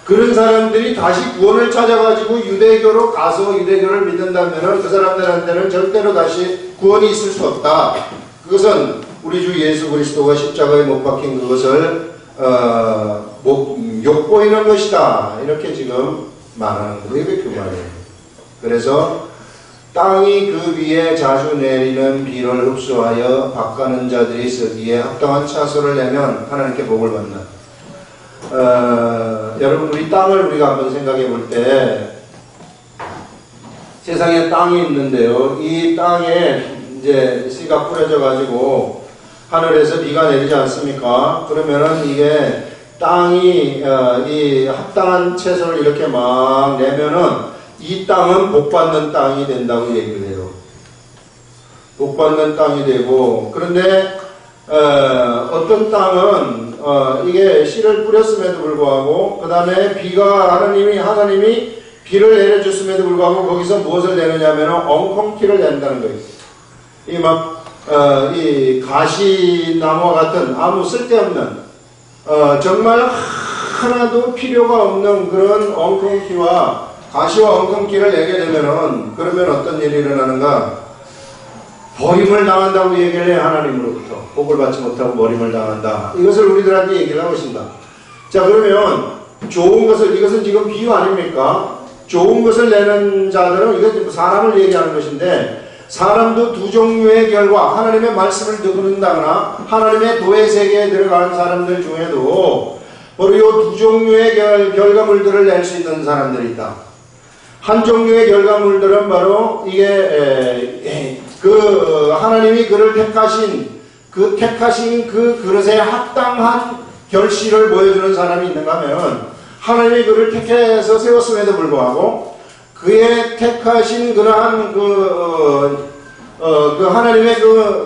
그런 사람들이 다시 구원을 찾아가지고 유대교로 가서 유대교를 믿는다면 그 사람들한테는 절대로 다시 구원이 있을 수 없다. 그것은 우리 주 예수 그리스도가 십자가에 못 박힌 그것을 욕보이는 것이다. 이렇게 지금 말하는 거예요. 그 말이에요. 그래서 땅이 그 위에 자주 내리는 비를 흡수하여 밭가는 자들이 쓰기에 합당한 차소를 내면 하나님께 복을 받는다. 여러분, 우리 땅을 우리가 한번 생각해 볼 때 세상에 땅이 있는데요. 이 땅에 이제 씨가 뿌려져 가지고 하늘에서 비가 내리지 않습니까? 그러면은 이게 땅이 이 합당한 채소를 이렇게 막 내면은 이 땅은 복받는 땅이 된다고 얘기를 해요. 복받는 땅이 되고, 그런데 어떤 땅은 이게 씨를 뿌렸음에도 불구하고 그 다음에 비가 하나님이 비를 내려줬음에도 불구하고 거기서 무엇을 내느냐면 엉겅퀴를 낸다는 거예요. 이 가시나무와 같은 아무 쓸데없는 정말 하나도 필요가 없는 그런 엉겅퀴와 가시와 엉겅퀴를 내게 되면은 그러면 어떤 일이 일어나는가? 버림을 당한다고 얘기를 해. 하나님으로부터 복을 받지 못하고 버림을 당한다. 이것을 우리들한테 얘기를 하고 있습니다. 자, 그러면 좋은 것을, 이것은 지금 비유 아닙니까? 좋은 것을 내는 자들은 이것 사람을 얘기하는 것인데, 사람도 두 종류의 결과, 하나님의 말씀을 듣는다거나 하나님의 도의 세계에 들어가는 사람들 중에도 바로 이 두 종류의 결과물들을 낼 수 있는 사람들이 있다. 한 종류의 결과물들은 바로 이게 하나님이 그를 택하신 그 그릇에 합당한 결실을 보여주는 사람이 있는가 하면, 하나님이 그를 택해서 세웠음에도 불구하고 그의 택하신 그러한 하나님의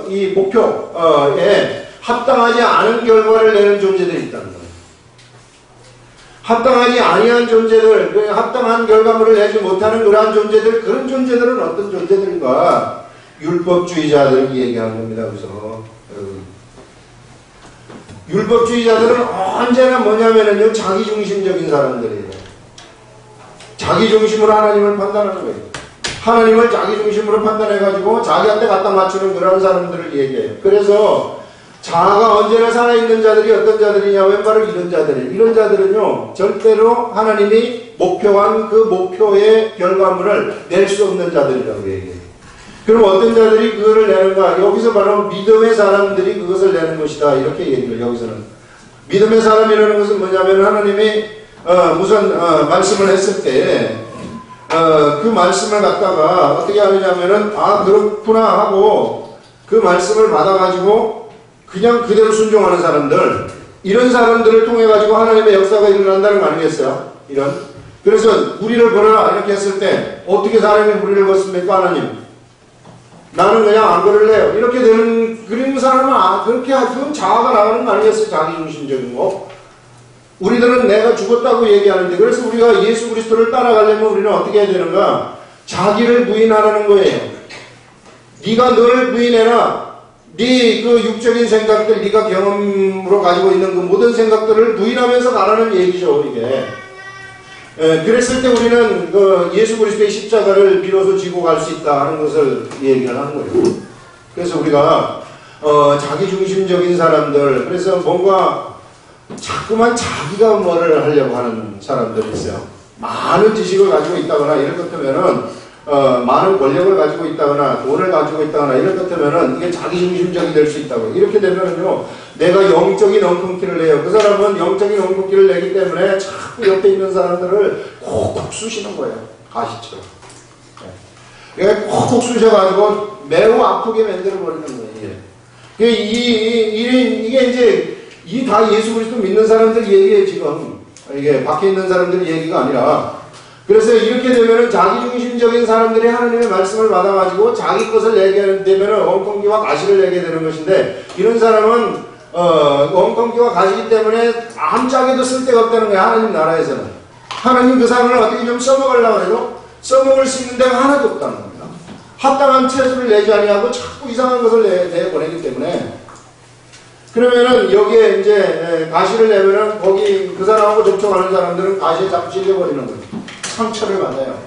이 목표에 합당하지 않은 결과를 내는 존재들이 있다는 거예요. 합당하지 아니한 존재들, 합당한 결과물을 내지 못하는 그러한 존재들, 그런 존재들은 어떤 존재들인가? 율법주의자들을 얘기하는 겁니다. 그래서 율법주의자들은 언제나 뭐냐면요, 자기중심적인 사람들이에요. 자기중심으로 하나님을 판단하는 거예요. 하나님을 자기중심으로 판단해가지고 자기한테 갖다 맞추는 그런 사람들을 얘기해요. 그래서 자아가 언제나 살아있는 자들이 어떤 자들이냐? 왜 바로 이런 자들이에요. 이런 자들은요, 절대로 하나님이 목표한 그 목표의 결과물을 낼 수 없는 자들이라고 얘기해요. 그럼 어떤 자들이 그거를 내는가? 여기서 바로 믿음의 사람들이 그것을 내는 것이다. 이렇게 얘기를, 여기서는. 믿음의 사람이라는 것은 뭐냐면, 하나님이 무슨 말씀을 했을 때 그 말씀을 갖다가 어떻게 하느냐면은, 아 그렇구나 하고 그 말씀을 받아가지고 그냥 그대로 순종하는 사람들, 이런 사람들을 통해 가지고 하나님의 역사가 일어난다는 거 아니겠어요? 그래서 무리를 걸어라 이렇게 했을 때 어떻게 사람이 무리를 걷습니까? 하나님, 나는 그냥 안 걸을래요. 이렇게 되는 그런 사람은 그렇게 그건 자아가 나가는 거 아니겠어요? 자기중심적인 거. 우리들은 내가 죽었다고 얘기하는데, 그래서 우리가 예수 그리스도를 따라가려면 우리는 어떻게 해야 되는가? 자기를 부인하라는 거예요. 네가 너를 부인해라. 네 그 육적인 생각들, 네가 경험으로 가지고 있는 그 모든 생각들을 부인하면서 가라는 얘기죠, 이게. 그랬을 때 우리는 그 예수 그리스도의 십자가를 비로소 지고 갈 수 있다 하는 것을 얘기를 하는 거예요. 그래서 우리가 자기중심적인 사람들, 그래서 뭔가 자꾸만 자기가 뭐를 하려고 하는 사람들이 있어요. 많은 지식을 가지고 있다거나 이럴 것 같으면은 많은 권력을 가지고 있다거나 돈을 가지고 있다거나 이럴 것 같으면은 이게 자기중심적이 될 수 있다고. 이렇게 되면은요, 내가 영적인 엉겅퀴를 내요. 그 사람은 영적인 엉겅퀴를 내기 때문에 자꾸 옆에 있는 사람들을 콕콕 쑤시는 거예요. 가시처럼. 네. 콕콕 쑤셔가지고 매우 아프게 만들어버리는 거예요. 이게 이제 이 다 예수 그리스도 믿는 사람들 얘기예요, 지금. 이게 밖에 있는 사람들 얘기가 아니라. 그래서 이렇게 되면은 자기중심적인 사람들이 하나님의 말씀을 받아가지고 자기 것을 내게 되면은 엉겅퀴와 가시를 내게 되는 것인데, 이런 사람은 엉겅퀴와 가시기 때문에 아무짝에도 쓸데가 없다는 거예요. 하나님 나라에서는. 하나님 그 사람을 어떻게 좀 써먹으려고 해도 써먹을 수 있는 데가 하나도 없다는 겁니다. 합당한 채소를 내지 아니하고 자꾸 이상한 것을 내보내기 때문에. 그러면은 여기에 이제 가시를 내면은 거기 그 사람하고 접촉하는 사람들은 가시에 자꾸 찔려버리는 거예요. 상처를 받아요.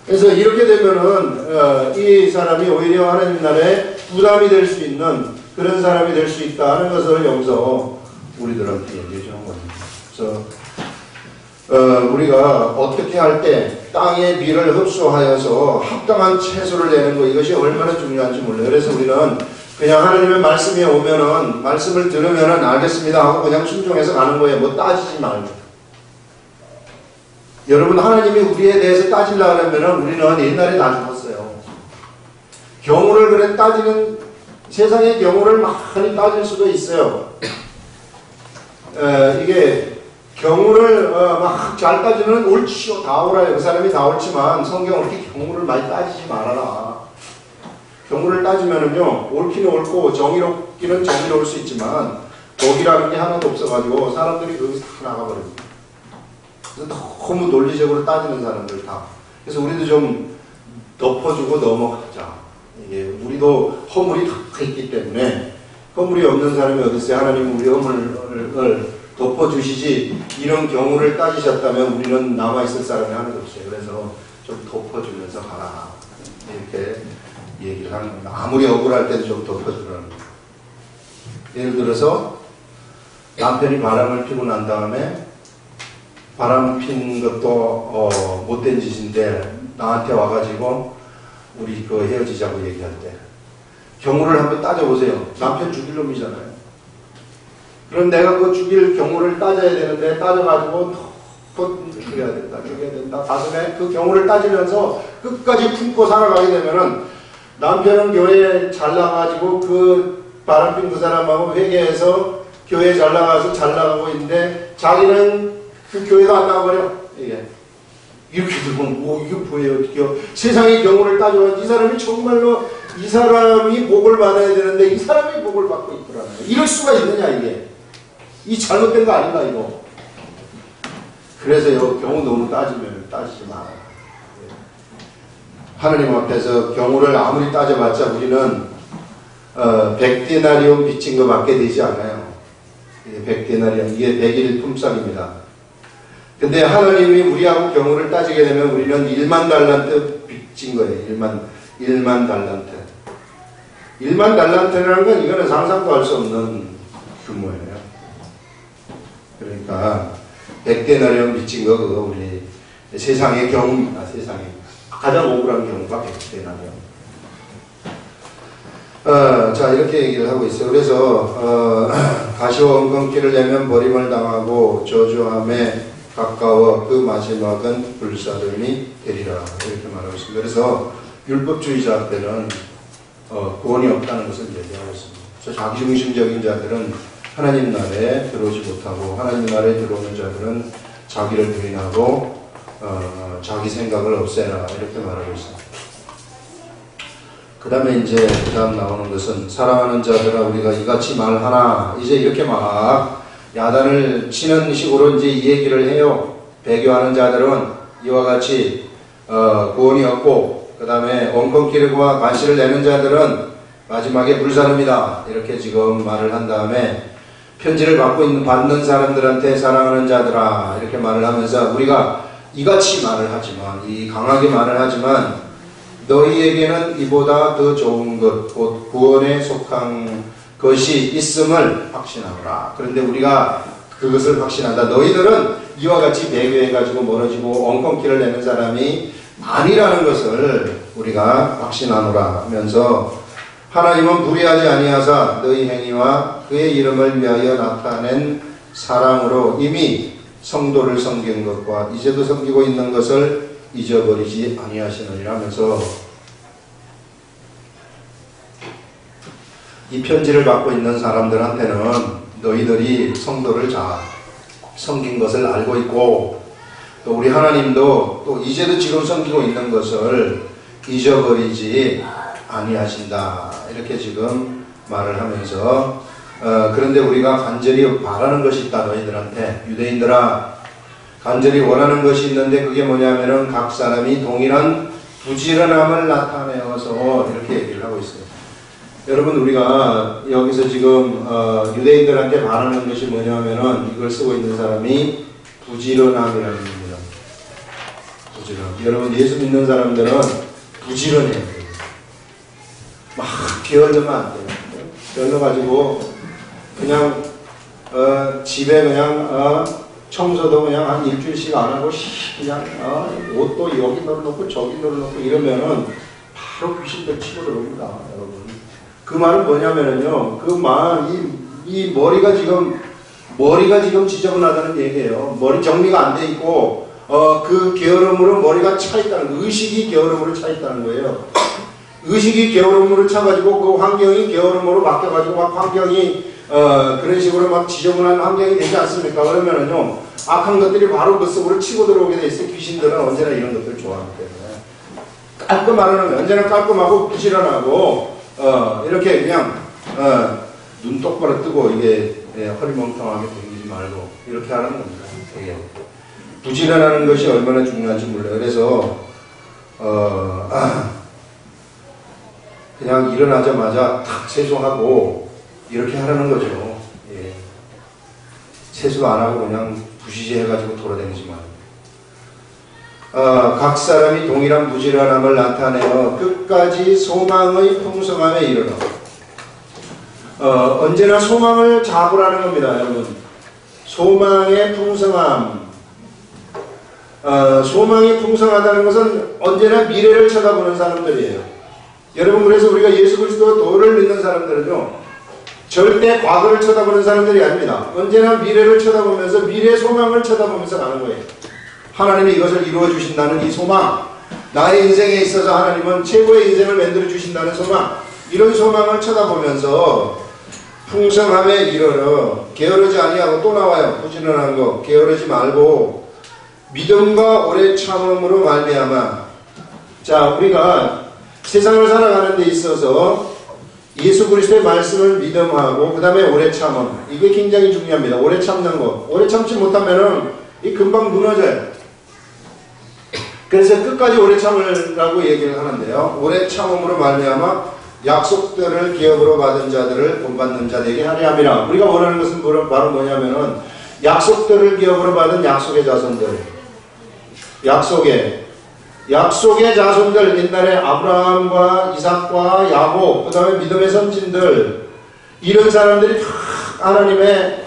그래서 이렇게 되면은 이 사람이 오히려 하나님 나라에 부담이 될 수 있는 그런 사람이 될 수 있다 하는 것을 여기서 우리들한테 얘기해 주는 겁니다. 그래서 우리가 어떻게 할 때 땅의 비를 흡수하여서 합당한 채소를 내는 거, 이것이 얼마나 중요한지 몰라요. 그래서 우리는 그냥 하나님의 말씀이 오면은, 말씀을 들으면은 알겠습니다 하고 그냥 순종해서 가는 거예요. 뭐 따지지 말고. 여러분, 하나님이 우리에 대해서 따지려고 하면은 우리는 옛날에 다 죽었어요. 경우를 그래 따지는, 세상의 경우를 많이 따질 수도 있어요. 이게 경우를 막 잘 따지면 옳지요, 다 옳아요. 그 사람이 다 옳지만 성경은 그렇게 경우를 많이 따지지 말아라. 경우를 따지면은요, 옳기는 옳고 정의롭기는 정의로울 수 있지만 복이라는 게 하나도 없어가지고 사람들이 거기서 다 나가버립니다. 그래서 너무 논리적으로 따지는 사람들 다. 그래서 우리도 좀 덮어주고 넘어가자. 이게 우리도 허물이 다 있기 때문에, 허물이 없는 사람이 어디 있어요? 하나님은 우리 허물을 덮어주시지, 이런 경우를 따지셨다면 우리는 남아있을 사람이 하나도 없어요. 그래서 좀 덮어주면서 가라, 이렇게 얘기를 하는 겁니다. 아무리 억울할 때도 좀 덮어주라는 겁니다. 예를 들어서 남편이 바람을 피고 난 다음에, 바람 핀 것도 못된 짓인데 나한테 와가지고 우리 그 헤어지자고 얘기할 때 경우를 한번 따져보세요. 남편 죽일 놈이잖아요. 그럼 내가 그 죽일 경우를 따져야 되는데, 따져가지고 또 죽여야 된다, 죽여야 된다, 가슴에 그 경우를 따지면서 끝까지 품고 살아가게 되면은, 남편은 교회에 잘 나가가지고 그 바람핀 그 사람하고 회개해서 교회에 잘 나가서 잘 나가고 있는데, 자기는 그 교회도 안 나가버려. 이게 이렇게 들으면 이게 뭐예요? 어떻게요? 세상의 경우를 따져봐. 이 사람이 정말로, 이 사람이 복을 받아야 되는데 이 사람이 복을 받고 있더라고요. 이럴 수가 있느냐, 이게. 이 잘못된 거 아닌가, 이거. 그래서 경우 너무 따지면 따지지 마라. 하나님 앞에서 경우를 아무리 따져봤자 우리는 100데나리온 빚진 것밖에 되지 않아요. 100데나리온, 이게 100일 품삯입니다. 근데 하나님이 우리하고 경우를 따지게 되면 우리는 1만 달란트 빚진 거예요. 1만 달란트. 1만 달란트라는 건 이거는 상상도 할 수 없는 규모예요. 그러니까 100데나리온 빚진 거, 그거 우리 세상의 경우입니다. 세상에 가장 억울한 경우가 100데나리온. 자, 이렇게 얘기를 하고 있어요. 그래서 가시와 엉겅퀴를 내면 버림을 당하고 저주함에 가까워 그 마지막은 불사름이 되리라, 이렇게 말하고 있습니다. 그래서 율법주의자들은 구원이 없다는 것을 얘기하고 있습니다. 그래서 자기중심적인 자들은 하나님 나라에 들어오지 못하고, 하나님 나라에 들어오는 자들은 자기를 부인하고 자기 생각을 없애라, 이렇게 말하고 있습니다. 그 다음에 이제 그 다음 나오는 것은, 사랑하는 자들아 우리가 이같이 말하나, 이제 이렇게 막 야단을 치는 식으로 이제 이 얘기를 해요. 배교하는 자들은 이와 같이 구원이 없고, 그 다음에 엉겅퀴와 관시를 내는 자들은 마지막에 불사릅니다, 이렇게 지금 말을 한 다음에, 편지를 받는 사람들한테 사랑하는 자들아, 이렇게 말을 하면서 우리가 이같이 말을 하지만, 이 강하게 말을 하지만 너희에게는 이보다 더 좋은 것, 곧 구원에 속한 것이 있음을 확신하노라. 그런데 우리가 그것을 확신한다. 너희들은 이와 같이 배교해가지고 멀어지고 엉겅퀴를 내는 사람이 아니라는 것을 우리가 확신하노라 하면서, 하나님은 불의하지 아니하사 너희 행위와 그의 이름을 위하여 나타낸 사랑으로 이미 성도를 섬긴 것과 이제도 섬기고 있는 것을 잊어버리지 아니하시느니라 하면서, 이 편지를 받고 있는 사람들한테는 너희들이 성도를 잘 섬긴 것을 알고 있고, 또 우리 하나님도 또 이제도 지금 섬기고 있는 것을 잊어버리지 아니하신다, 이렇게 지금 말을 하면서, 그런데 우리가 간절히 바라는 것이 있다. 너희들한테, 유대인들아, 간절히 원하는 것이 있는데 그게 뭐냐면은 각 사람이 동일한 부지런함을 나타내어서, 이렇게 얘기를 하고 있어요. 여러분, 우리가 여기서 지금 유대인들한테 바라는 것이 뭐냐면은, 이걸 쓰고 있는 사람이 부지런함이라는 겁니다. 부지런. 여러분, 예수 믿는 사람들은 부지런해요. 막 게을르면 안 돼요. 게을러가지고 그냥 집에 그냥 청소도 그냥 한 일주일씩 안 하고 그냥 옷도 여기 널어놓고 저기 널어놓고 이러면은 바로 귀신들 치고 들어옵니다, 여러분. 그 말은 뭐냐면은요, 이 머리가 지금 지저분하다는 얘기예요. 머리 정리가 안 돼 있고 그 게으름으로 머리가 차 있다는 거, 의식이 게으름으로 차 있다는 거예요. 의식이 게으름으로 차가지고 그 환경이 게으름으로 바뀌어가지고 막 환경이 그런 식으로 막 지저분한 환경이 되지 않습니까? 그러면은요, 악한 것들이 바로 그 속으로 치고 들어오게 돼 있어요. 귀신들은 언제나 이런 것들을 좋아하기 때문에. 깔끔하려면 언제나 깔끔하고 부지런하고, 이렇게 그냥, 눈 똑바로 뜨고 이게 허리멍텅하게 댕기지 말고, 이렇게 하는 겁니다. 되게. 부지런하는 것이 얼마나 중요한지 몰라요. 그래서, 그냥 일어나자마자 탁 세수하고, 이렇게 하라는 거죠. 예. 세수 안 하고 그냥 부시시 해가지고 돌아다니지 말고. 각 사람이 동일한 부지런함을 나타내어 끝까지 소망의 풍성함에 이르러. 언제나 소망을 잡으라는 겁니다, 여러분. 소망의 풍성함. 소망이 풍성하다는 것은 언제나 미래를 쳐다보는 사람들이에요. 여러분, 그래서 우리가 예수 그리스도 도를 믿는 사람들은요, 절대 과거를 쳐다보는 사람들이 아닙니다. 언제나 미래를 쳐다보면서 미래의 소망을 쳐다보면서 가는 거예요. 하나님이 이것을 이루어 주신다는 이 소망, 나의 인생에 있어서 하나님은 최고의 인생을 만들어 주신다는 소망, 이런 소망을 쳐다보면서 풍성함에 이르러 게으르지 아니하고, 또 나와요. 부지런한 거 게으르지 말고 믿음과 오래 참음으로 말미암아. 자, 우리가 세상을 살아가는 데 있어서 예수 그리스도의 말씀을 믿음하고 그 다음에 오래 참음, 이게 굉장히 중요합니다. 오래 참는 거. 오래 참지 못하면은 이 금방 무너져요. 그래서 끝까지 오래 참으라고 얘기를 하는데요. 오래 참음으로 말미암아 약속들을 기업으로 받은 자들을 본받는 자들에게 하려 함이라. 우리가 원하는 것은 바로 뭐냐면은 약속들을 기업으로 받은 약속의 자손들, 약속의 자손들, 옛날에 아브라함과 이삭과 야곱, 그 다음에 믿음의 선진들, 이런 사람들이 다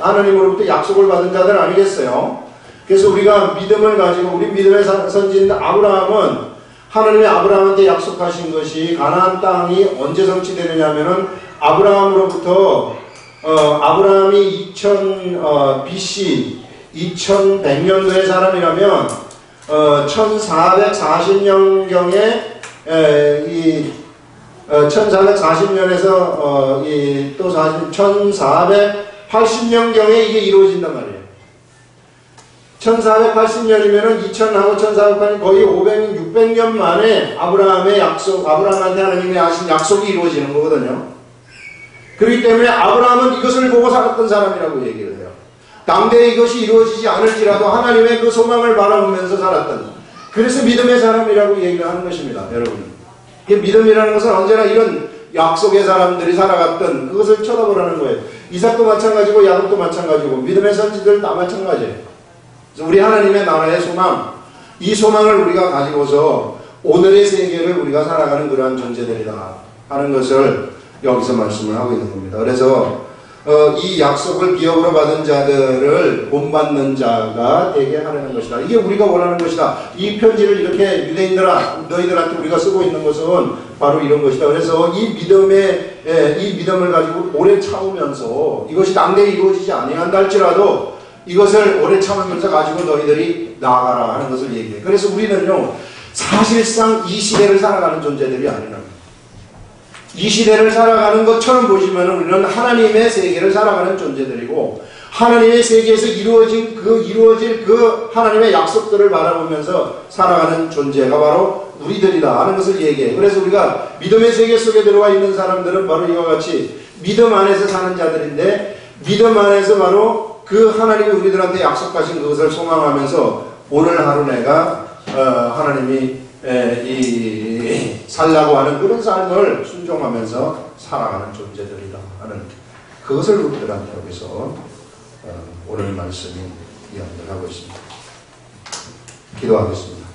하나님으로부터 약속을 받은 자들 아니겠어요? 그래서 우리가 믿음을 가지고, 우리 믿음의 선진 아브라함은 하나님이 아브라함한테 약속하신 것이 가나안 땅이 언제 성취되느냐면은 아브라함으로부터 아브라함이 BC 2100년도의 사람이라면 1440년경에 1440년에서 또 1480년경에 이게 이루어진단 말이에요. 1480년이면은 2000하고 1480년 거의 600년 만에 아브라함한테 하나님이 하신 약속이 이루어지는 거거든요. 그렇기 때문에 아브라함은 이것을 보고 살았던 사람이라고 얘기를 해요. 당대에 이것이 이루어지지 않을지라도 하나님의 그 소망을 바라보면서 살았던, 그래서 믿음의 사람이라고 얘기를 하는 것입니다, 여러분. 믿음이라는 것은 언제나 이런 약속의 사람들이 살아갔던 그것을 쳐다보라는 거예요. 이삭도 마찬가지고 야곱도 마찬가지고 믿음의 선지들 다 마찬가지예요. 우리 하나님의 나라의 소망, 이 소망을 우리가 가지고서 오늘의 세계를 우리가 살아가는 그러한 존재들이다 하는 것을 여기서 말씀을 하고 있는 겁니다. 그래서 이 약속을 기업으로 받은 자들을 본받는 자가 되게 하려는 것이다. 이게 우리가 원하는 것이다. 이 편지를 이렇게 유대인들아, 너희들한테 우리가 쓰고 있는 것은 바로 이런 것이다. 그래서 이 믿음을 가지고 오래 참으면서 이것이 당대에 이루어지지 아니한다 할지라도 이것을 오래 참으면서 가지고 너희들이 나아가라 하는 것을 얘기해요. 그래서 우리는요, 사실상 이 시대를 살아가는 존재들이 아니라, 이 시대를 살아가는 것처럼 보시면 우리는 하나님의 세계를 살아가는 존재들이고, 하나님의 세계에서 이루어질 그 하나님의 약속들을 바라보면서 살아가는 존재가 바로 우리들이다 하는 것을 얘기해요. 그래서 우리가 믿음의 세계 속에 들어와 있는 사람들은 바로 이와 같이 믿음 안에서 사는 자들인데, 믿음 안에서 바로 그 하나님이 우리들한테 약속하신 그것을 소망하면서 오늘 하루 내가 하나님이 살라고 하는 그런 삶을 순종하면서 살아가는 존재들이다 하는 그것을 우리들한테 여기서 오늘 말씀이 이야기를 하고 있습니다. 기도하겠습니다.